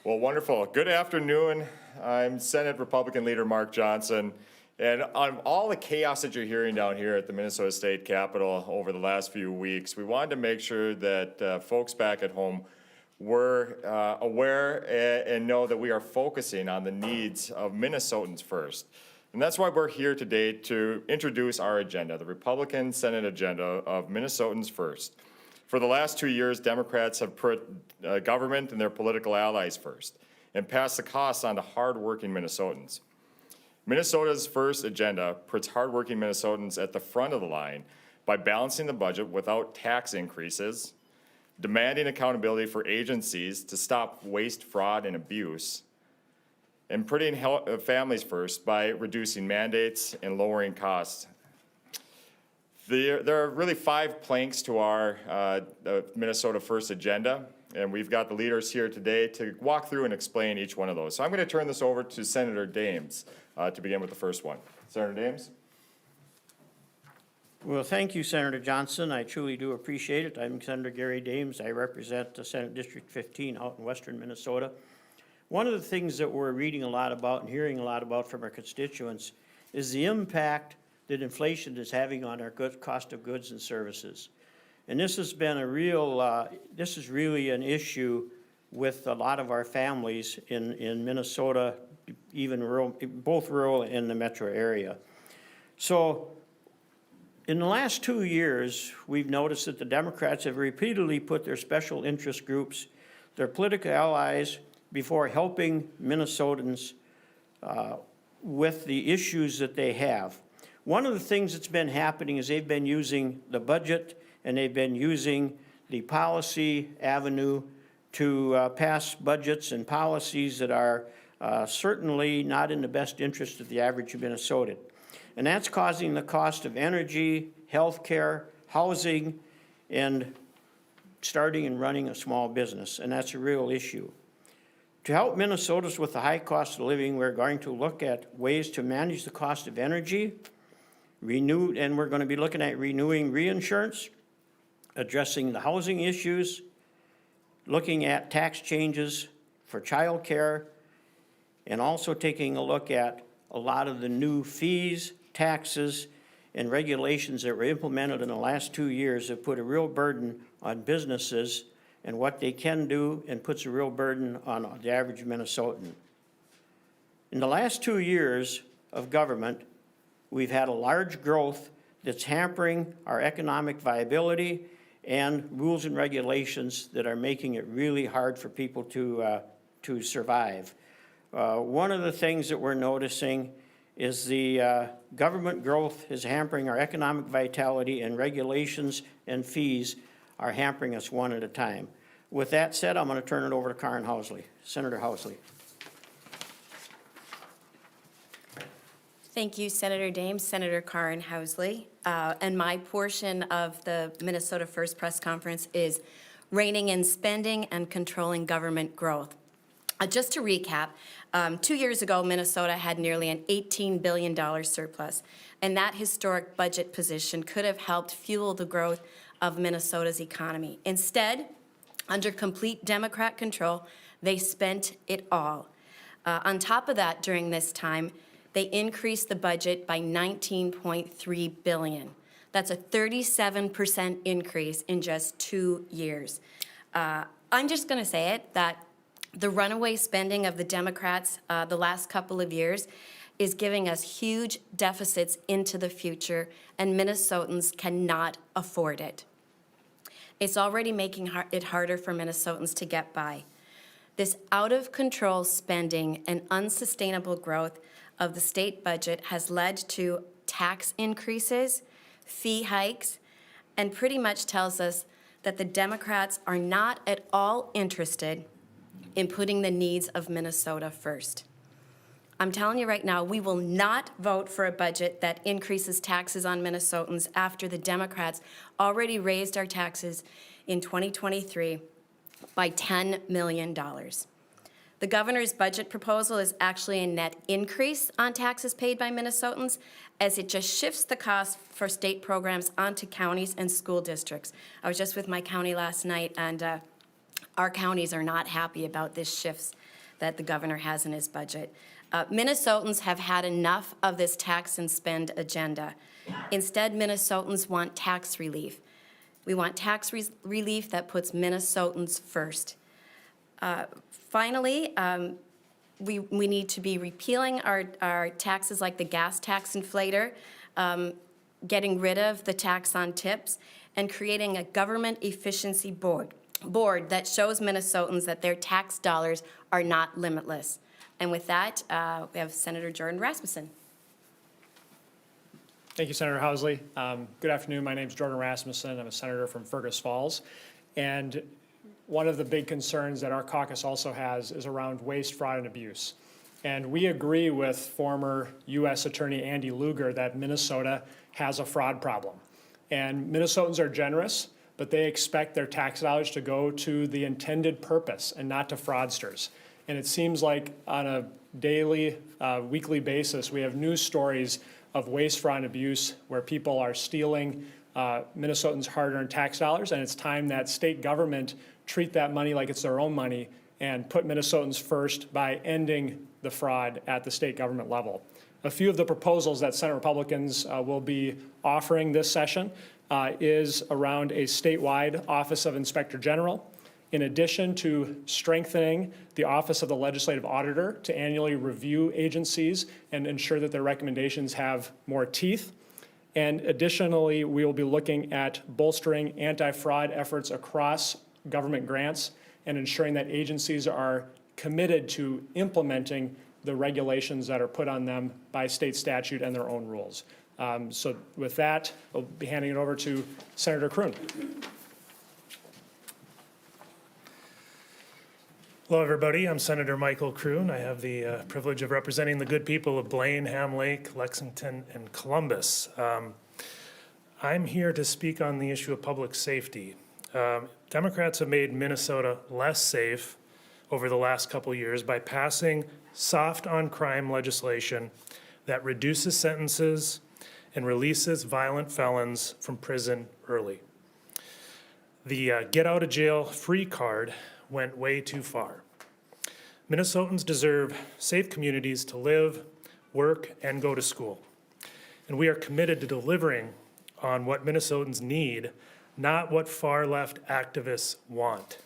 Well, wonderful. Good afternoon. I'm Senate Republican Leader Mark Johnson. And on all the chaos that you're hearing down here at the Minnesota State Capitol over the last few weeks, we wanted to make sure that folks back at home were aware and know that we are focusing on the needs of Minnesotans first. And that's why we're here today to introduce our agenda, the Republican Senate agenda of Minnesotans First. For the last 2 years, Democrats have put government and their political allies first and passed the costs on to hardworking Minnesotans. Minnesota's first agenda puts hardworking Minnesotans at the front of the line by balancing the budget without tax increases, demanding accountability for agencies to stop waste, fraud, and abuse, and putting families first by reducing mandates and lowering costs. There are really 5 planks to our Minnesota First agenda, and we've got the leaders here today to walk through and explain each one of those. So I'm going to turn this over to Senator Dames to begin with the first one. Senator Dames. Well, thank you, Senator Johnson. I truly do appreciate it. I'm Senator Gary Dames. I represent Senate District 15 out in western Minnesota. One of the things that we're reading a lot about and hearing a lot about from our constituents is the impact that inflation is having on our cost of goods and services. And this has been a real, this is really an issue with a lot of our families in Minnesota, even rural, both rural and the metro area. So in the last 2 years, we've noticed that the Democrats have repeatedly put their special interest groups, their political allies, before helping Minnesotans with the issues that they have. One of the things that's been happening is they've been using the budget and they've been using the policy avenue to pass budgets and policies that are certainly not in the best interest of the average Minnesotan. And that's causing the cost of energy, health care, housing, and starting and running a small business, and that's a real issue. To help Minnesotans with the high cost of living, we're going to look at ways to manage the cost of energy, and we're going to be looking at renewing reinsurance, addressing the housing issues, looking at tax changes for child care, and also taking a look at a lot of the new fees, taxes, and regulations that were implemented in the last 2 years have put a real burden on businesses and what they can do, and puts a real burden on the average Minnesotan. In the last 2 years of government, we've had a large growth that's hampering our economic viability and rules and regulations that are making it really hard for people to survive. One of the things that we're noticing is the government growth is hampering our economic vitality, and regulations and fees are hampering us one at a time. With that said, I'm going to turn it over to Karen Housley. Senator Housley. Thank you, Senator Dames, Senator Karen Housley. And my portion of the Minnesota First press conference is reining in spending and controlling government growth. Just to recap, 2 years ago, Minnesota had nearly an $18 billion surplus, and that historic budget position could have helped fuel the growth of Minnesota's economy. Instead, under complete Democrat control, they spent it all. On top of that, during this time, they increased the budget by $19.3 billion. That's a 37% increase in just 2 years. I'm just going to say it, that the runaway spending of the Democrats the last couple of years is giving us huge deficits into the future, and Minnesotans cannot afford it. It's already making it harder for Minnesotans to get by. This out-of-control spending and unsustainable growth of the state budget has led to tax increases, fee hikes, and pretty much tells us that the Democrats are not at all interested in putting the needs of Minnesota first. I'm telling you right now, we will not vote for a budget that increases taxes on Minnesotans after the Democrats already raised our taxes in 2023 by $10 million. The governor's budget proposal is actually a net increase on taxes paid by Minnesotans, as it just shifts the cost for state programs onto counties and school districts. I was just with my county last night, and Our counties are not happy about this shifts that the governor has in his budget. Minnesotans have had enough of this tax and spend agenda. Instead, Minnesotans want tax relief. We want tax relief that puts Minnesotans first. Finally, we need to be repealing our taxes like the gas tax inflator, getting rid of the tax on tips, and creating a government efficiency board that shows Minnesotans that their tax dollars are not limitless. And with that, we have Senator Jordan Rasmussen. Thank you, Senator Housley. Good afternoon. My name is Jordan Rasmussen. I'm a senator from Fergus Falls. And one of the big concerns that our caucus also has is around waste, fraud, and abuse. And we agree with former U.S. Attorney Andy Lugar that Minnesota has a fraud problem. And Minnesotans are generous, but they expect their tax dollars to go to the intended purpose and not to fraudsters. And it seems like on a daily, weekly basis, we have news stories of waste, fraud, and abuse where people are stealing Minnesotans' hard-earned tax dollars, and it's time that state government treat that money like it's their own money and put Minnesotans first by ending the fraud at the state government level. A few of the proposals that Senate Republicans will be offering this session is around a statewide Office of Inspector General, in addition to strengthening the Office of the Legislative Auditor to annually review agencies and ensure that their recommendations have more teeth. And additionally, we will be looking at bolstering anti-fraud efforts across government grants and ensuring that agencies are committed to implementing the regulations that are put on them by state statute and their own rules. So with that, I'll be handing it over to Senator Kroon. Hello, everybody. I'm Senator Michael Kroon. I have the privilege of representing the good people of Blaine, Ham Lake, Lexington, and Columbus. I'm here to speak on the issue of public safety. Democrats have made Minnesota less safe over the last couple years by passing soft on crime legislation that reduces sentences and releases violent felons from prison early. The get out of jail free card went way too far. Minnesotans deserve safe communities to live, work, and go to school. And we are committed to delivering on what Minnesotans need, not what far-left activists want.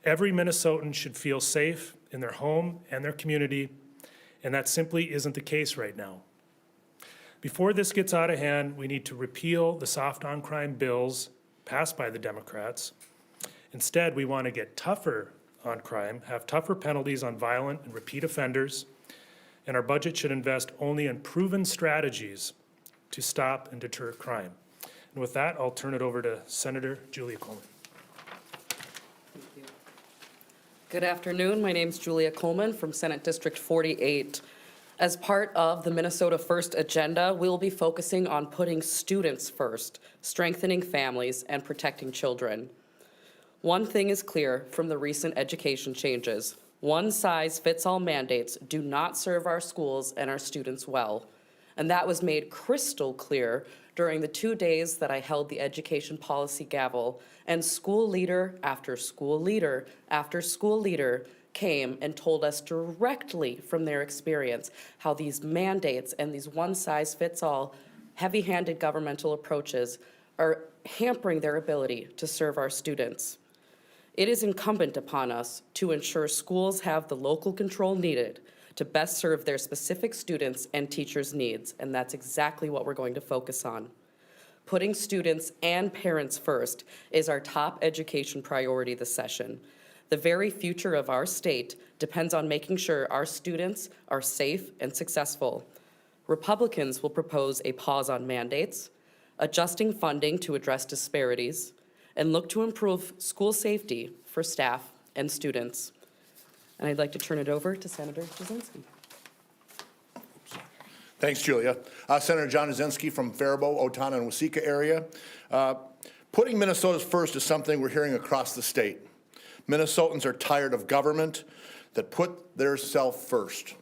Every Minnesotan should feel safe in their home and their community, and that simply isn't the case right now. Before this gets out of hand, we need to repeal the soft on crime bills passed by the Democrats. Instead, we want to get tougher on crime, have tougher penalties on violent and repeat offenders, and our budget should invest only in proven strategies to stop and deter crime. And with that, I'll turn it over to Senator Julia Coleman. Good afternoon. My name is Julia Coleman from Senate District 48. As part of the Minnesota First agenda, we'll be focusing on putting students first, strengthening families, and protecting children. One thing is clear from the recent education changes. One-size-fits-all mandates do not serve our schools and our students well. And that was made crystal clear during the 2 days that I held the education policy gavel, and school leader after school leader after school leader came and told us directly from their experience how these mandates and these one-size-fits-all heavy-handed governmental approaches are hampering their ability to serve our students. It is incumbent upon us to ensure schools have the local control needed to best serve their specific students and teachers' needs, and that's exactly what we're going to focus on. Putting students and parents first is our top education priority this session. The very future of our state depends on making sure our students are safe and successful. Republicans will propose a pause on mandates, adjusting funding to address disparities, and look to improve school safety for staff and students. And I'd like to turn it over to Senator Jasinski. Thanks, Julia. Senator John Jasinski from Faribault, Otana, and Waseca area. Putting Minnesota's first is something we're hearing across the state. Minnesotans are tired of government that put their self first.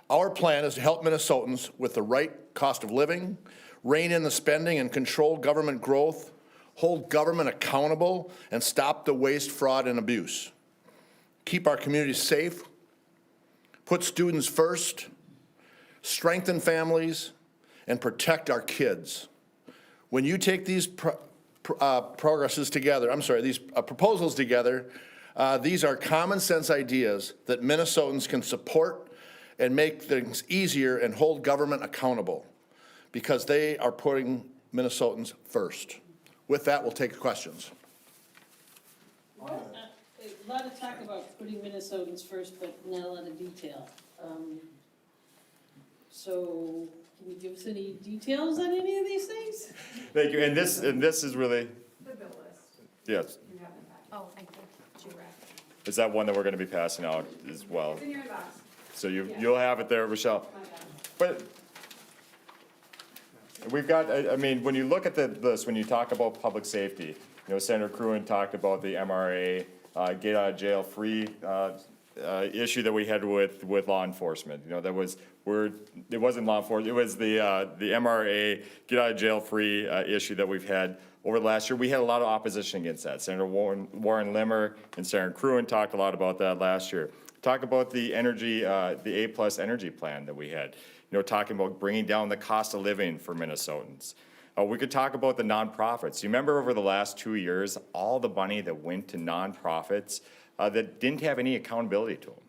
Our plan is to help Minnesotans with the right cost of living, rein in the spending and control government growth hold government accountable, and stop the waste, fraud, and abuse. Keep our communities safe, put students first, strengthen families, and protect our kids. When you take these proposals together, these are common sense ideas that Minnesotans can support and make things easier and hold government accountable because they are putting Minnesotans first. With that, we'll take questions. A lot of talk about putting Minnesotans first, but not a lot of detail. So, can you give us any details on any of these things? Thank you, and this is really, The bill list, yes, you have in the back. Oh, thank you. is that one that we're gonna be passing out as well? It's in your box. So you'll have it there, Rochelle. My God. But we've got, I mean, when you look at the list, when you talk about public safety, you know, Senator Cruen talked about the MRA, get out of jail free, issue that we had with law enforcement. You know, that was, it wasn't law enforcement, it was the MRA, get out of jail free, issue that we've had over the last year. We had a lot of opposition against that. Senator Warren Limmer and Senator Cruen talked a lot about that last year. Talk about the energy, the A+ energy plan that we had. You know, talking about bringing down the cost of living for Minnesotans. We could talk about the nonprofits. You remember over the last 2 years, all the money that went to nonprofits that didn't have any accountability to them.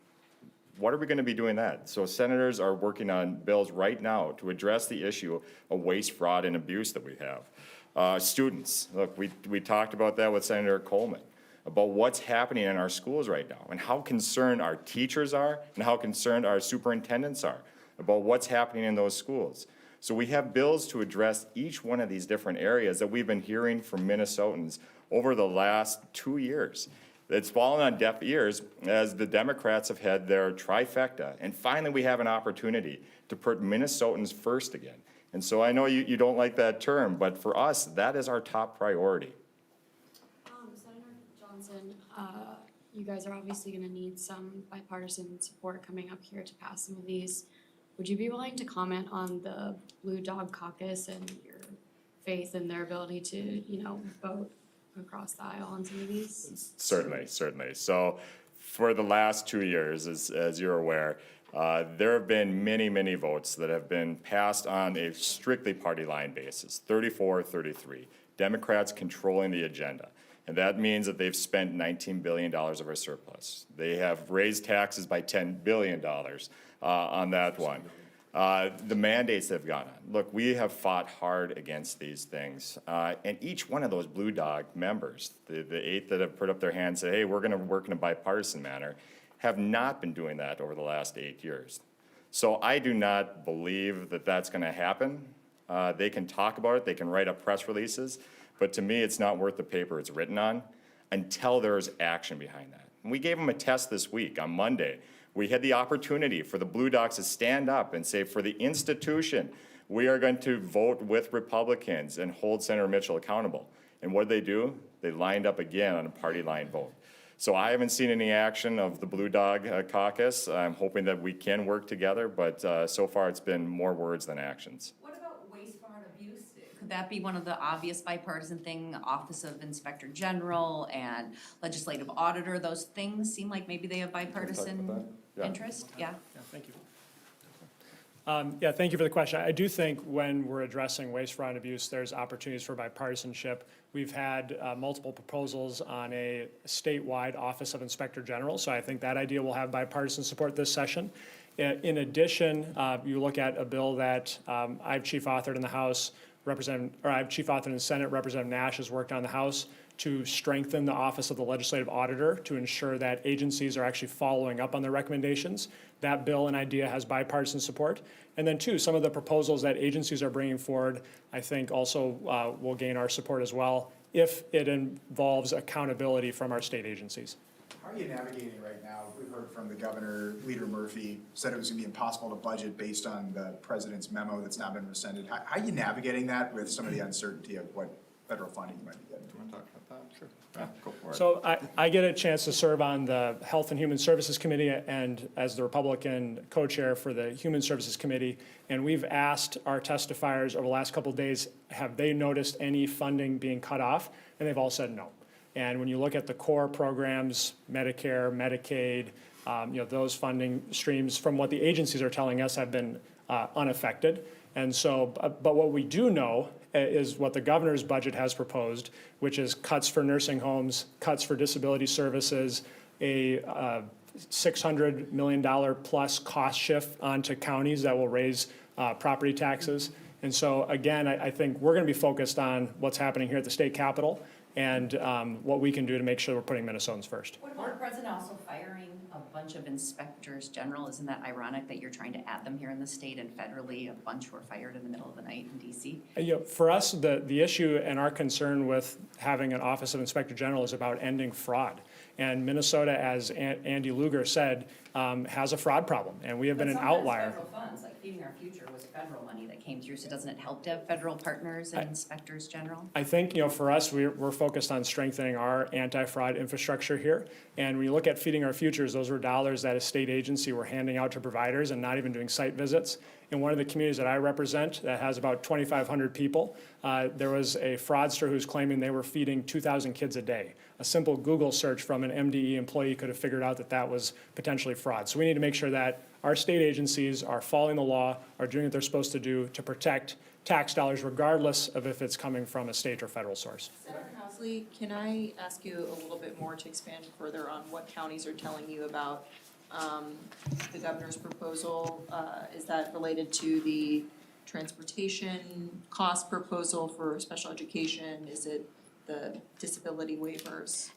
What are we gonna be doing that? So senators are working on bills right now to address the issue of waste, fraud, and abuse that we have. Students, look, we talked about that with Senator Coleman, about what's happening in our schools right now and how concerned our teachers are and how concerned our superintendents are about what's happening in those schools. So we have bills to address each one of these different areas that we've been hearing from Minnesotans over the last 2 years. It's fallen on deaf ears as the Democrats have had their trifecta. And finally, we have an opportunity to put Minnesotans first again. And so I know you don't like that term, but for us, that is our top priority. Senator Johnson, you guys are obviously gonna need some bipartisan support coming up here to pass some of these. Would you be willing to comment on the Blue Dog Caucus and your faith in their ability to, you know, vote across the aisle on some of these? Certainly. So for the last 2 years, as you're aware, there have been many votes that have been passed on a strictly party line basis, 34-33. Democrats controlling the agenda. And that means that they've spent $19 billion of our surplus. They have raised taxes by $10 billion on that one. The mandates that have gone on. Look, we have fought hard against these things. And each one of those Blue Dog members, the 8 that have put up their hands and said, hey, we're gonna work in a bipartisan manner, have not been doing that over the last 8 years. So I do not believe that that's gonna happen. They can talk about it, they can write up press releases, but to me, it's not worth the paper it's written on until there's action behind that. And we gave them a test this week, on Monday. We had the opportunity for the Blue Dogs to stand up and say, for the institution, we are going to vote with Republicans and hold Senator Mitchell accountable. And what did they do? They lined up again on a party line vote. So I haven't seen any action of the Blue Dog Caucus. I'm hoping that we can work together, but so far it's been more words than actions. What about waste, fraud, abuse? Could that be one of the obvious bipartisan thing, Office of Inspector General and Legislative Auditor? Those things seem like maybe they have bipartisan interest, yeah? Yeah, thank you. Yeah, thank you for the question. I do think when we're addressing waste, fraud, and abuse, there's opportunities for bipartisanship. We've had multiple proposals on a statewide Office of Inspector General, so I think that idea will have bipartisan support this session. In addition, you look at a bill that I've chief authored in the House, I've chief authored in the Senate, Representative Nash has worked on the House to strengthen the Office of the Legislative Auditor to ensure that agencies are actually following up on their recommendations. That bill and idea has bipartisan support. And then two, some of the proposals that agencies are bringing forward, I think also will gain our support as well if it involves accountability from our state agencies. How are you navigating right now? We've heard from the governor, Leader Murphy, said it was gonna be impossible to budget based on the president's memo that's now been rescinded. How are you navigating that with some of the uncertainty of what federal funding you might be getting. Want to talk about that? Sure. Yeah, go for it. So I get a chance to serve on the Health and Human Services Committee and as the Republican co-chair for the Human Services Committee. And we've asked our testifiers over the last couple of days, have they noticed any funding being cut off? And they've all said no. And when you look at the core programs, Medicare, Medicaid, those funding streams, from what the agencies are telling us, have been unaffected. And so, but what we do know is what the governor's budget has proposed, which is cuts for nursing homes, cuts for disability services, a $600 million plus cost shift onto counties that will raise property taxes. And so again, I think we're going to be focused on what's happening here at the state capitol and what we can do to make sure we're putting Minnesotans first. What about the president also firing a bunch of inspectors general? Isn't that ironic that you're trying to add them here in the state and federally a bunch were fired in the middle of the night in DC? For us, the issue and our concern with having an Office of Inspector General is about ending fraud. And Minnesota, as Andy Lugar said, has a fraud problem, and we have been an outlier. But some of that's federal funds, like Feeding Our Future was federal money that came through, so doesn't it help to have federal partners and inspectors general? I think, for us, we're focused on strengthening our anti-fraud infrastructure here. And when you look at Feeding Our Futures, those were dollars that a state agency were handing out to providers and not even doing site visits. In one of the communities that I represent that has about 2,500 people, there was a fraudster who's claiming they were feeding 2,000 kids a day. A simple Google search from an MDE employee could have figured out that that was potentially fraud. So we need to make sure that our state agencies are following the law, are doing what they're supposed to do to protect tax dollars regardless of if it's coming from a state or federal source. Senator Housley, can I ask you a little bit more to expand further on what counties are telling you about the governor's proposal? Is that related to the transportation cost proposal for special education? Is it the disability waivers?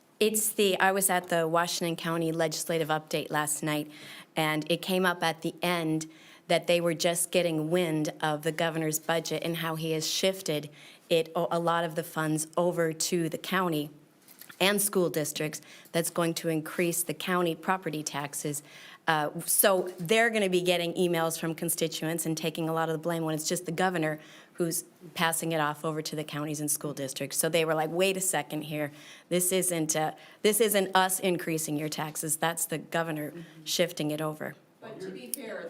I was at the Washington County Legislative Update last night, and it came up at the end that they were just getting wind of the governor's budget and how he has shifted a lot of the funds over to the county and school districts. That's going to increase the county property taxes. So they're going to be getting emails from constituents and taking a lot of the blame when it's just the governor who's passing it off over to the counties and school districts. So they were like, wait a second here, this isn't us increasing your taxes, that's the governor shifting it over. But to be fair,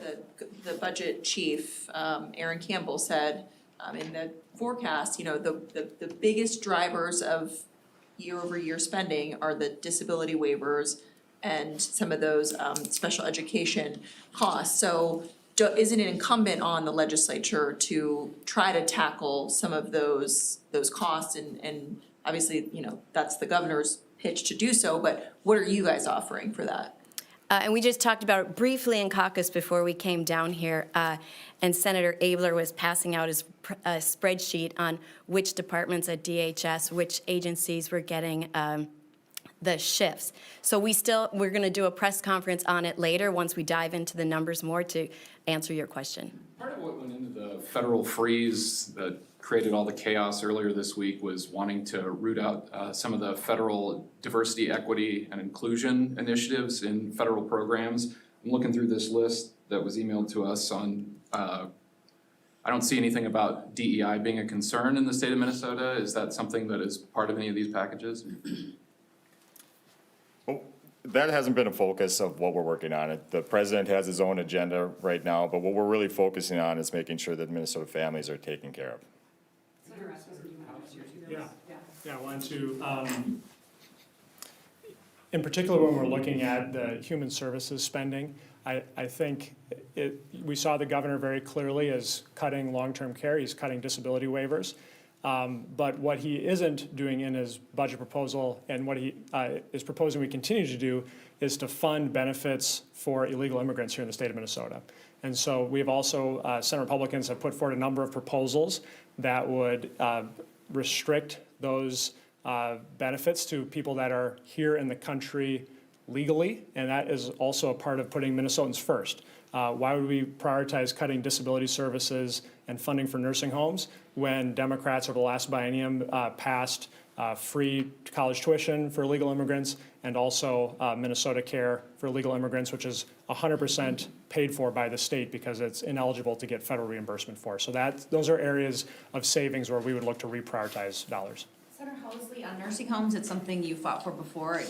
the budget chief, Aaron Campbell, said in the forecast, the biggest drivers of year-over-year spending are the disability waivers and some of those special education costs. So isn't it incumbent on the legislature to try to tackle some of those costs? And obviously, that's the governor's pitch to do so, but what are you guys offering for that? And we just talked about it briefly in caucus before we came down here, and Senator Abler was passing out his spreadsheet on which departments at DHS, which agencies were getting the shifts. So we're going to do a press conference on it later once we dive into the numbers more to answer your question. Part of what went into the federal freeze that created all the chaos earlier this week was wanting to root out some of the federal diversity, equity, and inclusion initiatives in federal programs. I'm looking through this list that was emailed to us on, I don't see anything about DEI being a concern in the state of Minnesota. Is that something that is part of any of these packages? Well, that hasn't been a focus of what we're working on. The president has his own agenda right now, but what we're really focusing on is making sure that Minnesota families are taken care of. Yeah, I want to, in particular, when we're looking at the human services spending, I think we saw the governor very clearly as cutting long-term care, he's cutting disability waivers. But what he isn't doing in his budget proposal and what he is proposing we continue to do is to fund benefits for illegal immigrants here in the state of Minnesota. And so we've also, Senate Republicans have put forward a number of proposals that would restrict those benefits to people that are here in the country legally, and that is also a part of putting Minnesotans first. Why would we prioritize cutting disability services and funding for nursing homes when Democrats over the last biennium passed free college tuition for illegal immigrants and also Minnesota Care for Legal Immigrants, which is 100% paid for by the state because it's ineligible to get federal reimbursement for. So those are areas of savings where we would look to reprioritize dollars. Senator Housley, on nursing homes, it's something you fought for before.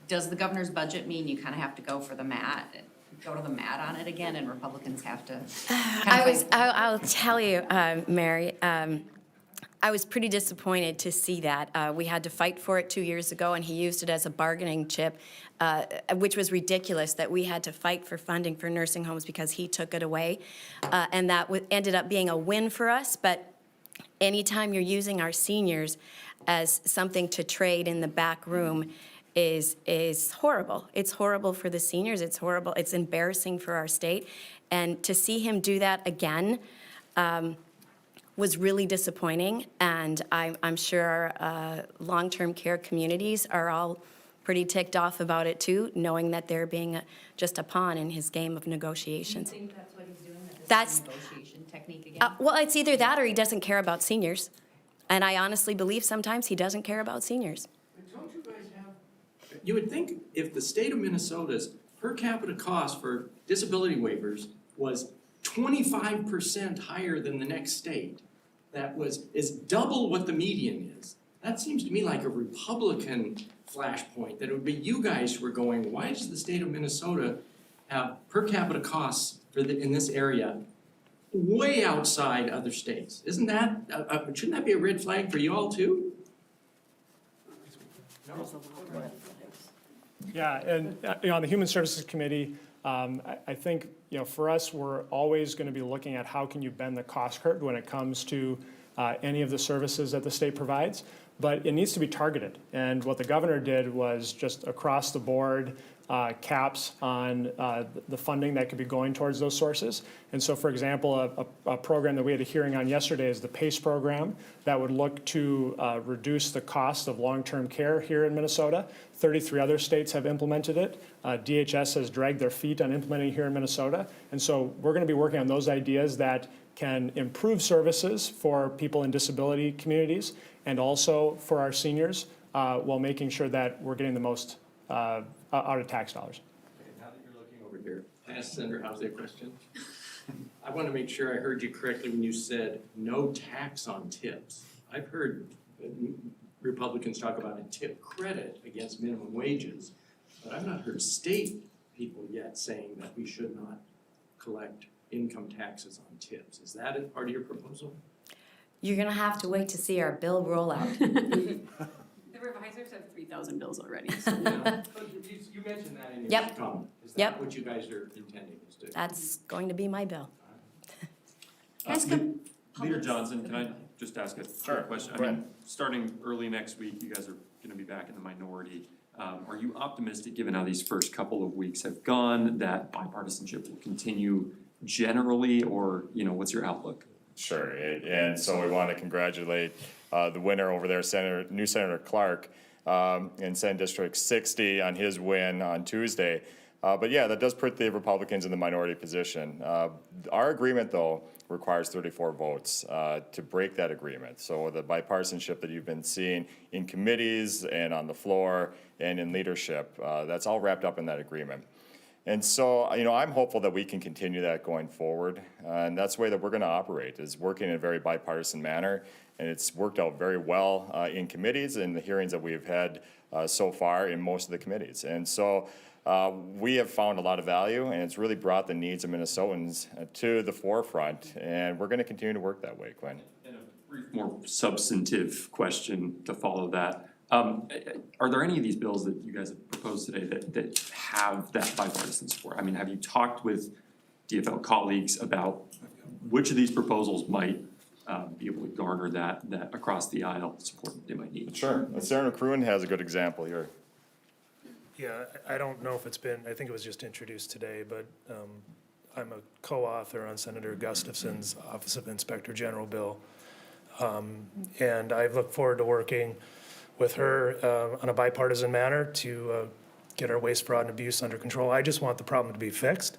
Does the governor's budget mean you kind of have to go to the mat on it again, and Republicans have to? I'll tell you, Mary, I was pretty disappointed to see that. We had to fight for it 2 years ago, and he used it as a bargaining chip, which was ridiculous that we had to fight for funding for nursing homes because he took it away. And that ended up being a win for us, but anytime you're using our seniors as something to trade in the back room is horrible. It's horrible for the seniors. It's horrible. It's embarrassing for our state. And to see him do that again was really disappointing. And I'm sure long-term care communities are all pretty ticked off about it too, knowing that they're being just a pawn in his game of negotiations. Do you think that's what he's doing, That's- negotiation technique again? Well, it's either that or he doesn't care about seniors. And I honestly believe sometimes he doesn't care about seniors. Don't you guys have, you would think if the state of Minnesota's per capita cost for disability waivers was 25% higher than the next state, is double what the median is. That seems to me like a Republican flashpoint, that it would be you guys who are going, why does the state of Minnesota have per capita costs in this area way outside other states? Isn't that, shouldn't that be a red flag for you all too? Yeah, and on the Human Services Committee, I think, for us, we're always going to be looking at how can you bend the cost curve when it comes to any of the services that the state provides, but it needs to be targeted. And what the governor did was just across the board caps on the funding that could be going towards those sources. And so, for example, a program that we had a hearing on yesterday is the PACE program that would look to reduce the cost of long-term care here in Minnesota. 33 other states have implemented it. DHS has dragged their feet on implementing it here in Minnesota. And so we're going to be working on those ideas that can improve services for people in disability communities and also for our seniors while making sure that we're getting the most out of tax dollars. Okay, now that you're looking over here, can I ask Senator Housley a question? I want to make sure I heard you correctly when you said no tax on tips. I've heard Republicans talk about a tip credit against minimum wages, but I've not heard state people yet saying that we should not collect income taxes on tips. Is that a part of your proposal? You're going to have to wait to see our bill roll out. The revisers have 3,000 bills already. So. Yeah. But you mentioned that in your Yep. comment. Is that Yep. what you guys are intending? Is to... That's going to be my bill. Leader Johnson, can I just ask a quick question? I mean, starting early next week, you guys are going to be back in the minority. Are you optimistic, given how these first couple of weeks have gone, that bipartisanship will continue generally, or, what's your outlook? Sure, and so we want to congratulate the winner over there, new Senator Clark, in Senate District 60 on his win on Tuesday. But yeah, that does put the Republicans in the minority position. Our agreement, though, requires 34 votes to break that agreement. So the bipartisanship that you've been seeing in committees and on the floor and in leadership, that's all wrapped up in that agreement. And so, I'm hopeful that we can continue that going forward. And that's the way that we're going to operate, is working in a very bipartisan manner. And it's worked out very well in committees and the hearings that we've had so far in most of the committees. And so we have found a lot of value, and it's really brought the needs of Minnesotans to the forefront. And we're going to continue to work that way, Quinn. And a brief, more substantive question to follow that. Are there any of these bills that you guys have proposed today that have that bipartisan support? I mean, have you talked with DFL colleagues about which of these proposals might be able to garner that across the aisle support that they might need? Sure. Senator Croon has a good example here. Yeah, I don't know if it's been, I think it was just introduced today, but I'm a co-author on Senator Gustafson's Office of Inspector General bill. And I look forward to working with her on a bipartisan manner to get our waste, fraud, and abuse under control. I just want the problem to be fixed,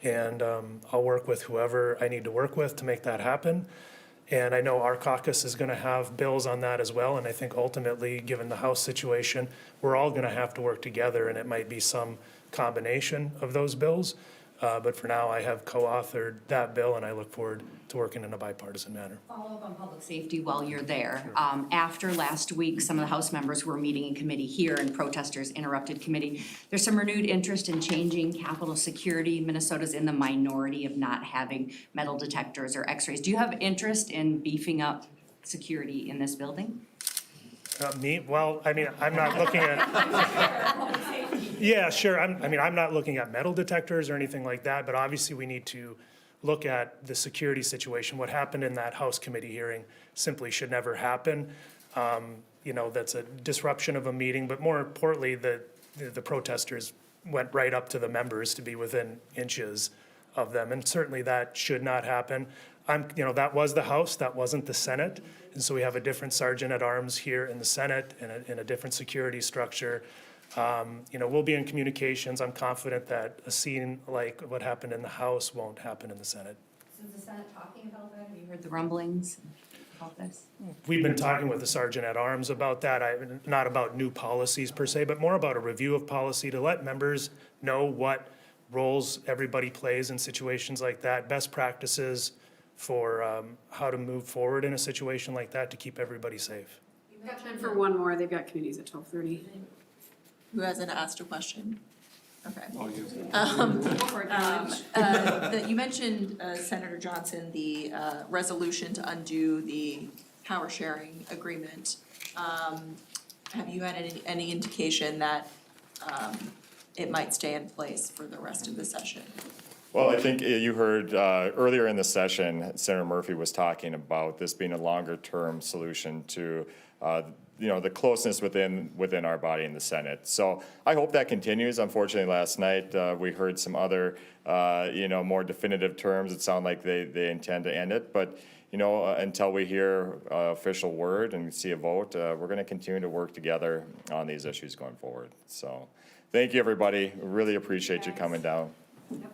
and I'll work with whoever I need to work with to make that happen. And I know our caucus is going to have bills on that as well. And I think ultimately, given the House situation, we're all going to have to work together, and it might be some combination of those bills. But for now, I have co-authored that bill, and I look forward to working in a bipartisan manner. Follow up on public safety while you're there. After last week, some of the House members who were meeting in committee here and protesters interrupted committee. There's some renewed interest in changing Capitol security. Minnesota's in the minority of not having metal detectors or x-rays. Do you have interest in beefing up security in this building? Me? Well, I mean, I'm not looking at. Yeah, sure. I'm not looking at metal detectors or anything like that, but obviously we need to look at the security situation. What happened in that House committee hearing simply should never happen. That's a disruption of a meeting, but more importantly, the protesters went right up to the members to be within inches of them, and certainly that should not happen. That was the House, that wasn't the Senate, and so we have a different sergeant at arms here in the Senate and a different security structure. We'll be in communications. I'm confident that a scene like what happened in the House won't happen in the Senate. So is the Senate talking about that? Have you heard the rumblings about this? We've been talking with the sergeant at arms about that, not about new policies per se, but more about a review of policy to let members know what roles everybody plays in situations like that, best practices for how to move forward in a situation like that to keep everybody safe. We've got time for one more. They've got committees at 12:30. Who hasn't asked a question? Okay. Go for it, Alex. You mentioned, Senator Johnson, the resolution to undo the power sharing agreement. Have you had any indication that it might stay in place for the rest of the session? Well, I think you heard earlier in the session, Senator Murphy was talking about this being a longer-term solution to the closeness within our body in the Senate. So I hope that continues. Unfortunately, last night, we heard some other, more definitive terms. It sounded like they intend to end it. But, until we hear official word and see a vote, we're going to continue to work together on these issues going forward. So thank you, everybody. Really appreciate you coming down. Yep.